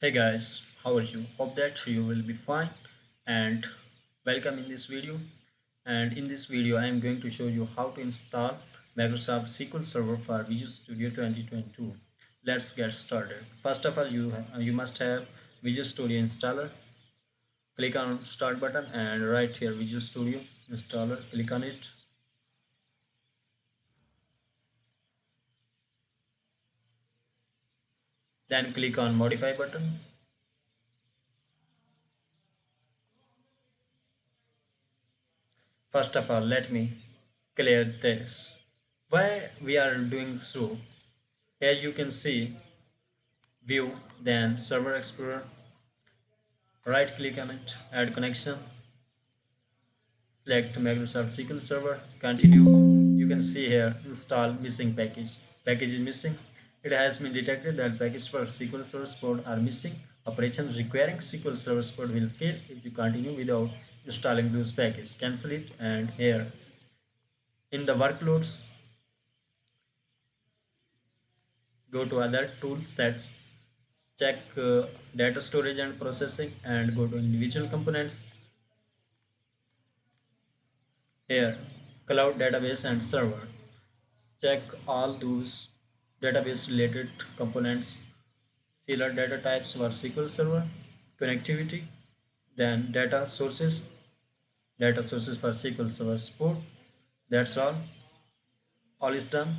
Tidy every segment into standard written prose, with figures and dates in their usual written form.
Hey guys, how are you? Hope that you will be fine and welcome in this video. And in this video, I am going to show you how to install Microsoft SQL Server for Visual Studio 2022. Let's get started. First of all, you must have Visual Studio installer. Click on Start button and right here Visual Studio installer. Click on it. Then click on Modify button. First of all, let me clear this. Why we are doing so? Here you can see View, then Server Explorer. Right click on it, Add Connection. Select Microsoft SQL Server. Continue. You can see here Install Missing Package. Package is missing. It has been detected that packages for SQL Server support are missing. Operations requiring SQL Server support will fail if you continue without installing those packages. Cancel it, and here in the workloads, go to other tool sets, check data storage and processing, and go to individual components. Here cloud database and server, check all those database related components. Select data types for SQL Server. Connectivity, then data sources for SQL Server support. That's all is done.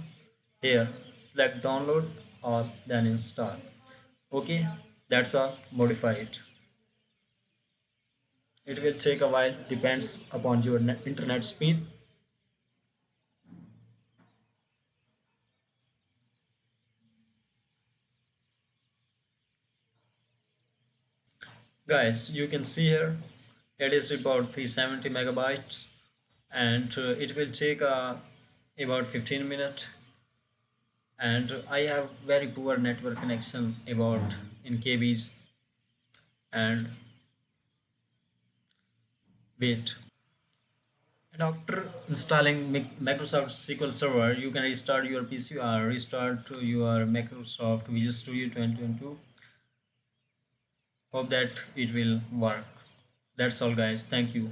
Here select download or then install. Okay, that's all. Modify it. It will take a while, depends upon your internet speed. Guys, you can see here it is about 370 megabytes, and it will take about 15 minutes. And I have very poor network connection about in KBs. And wait, and after installing Microsoft SQL Server, you can restart your PC or restart your Microsoft Visual Studio 2022. Hope that it will work. That's all guys, thank you.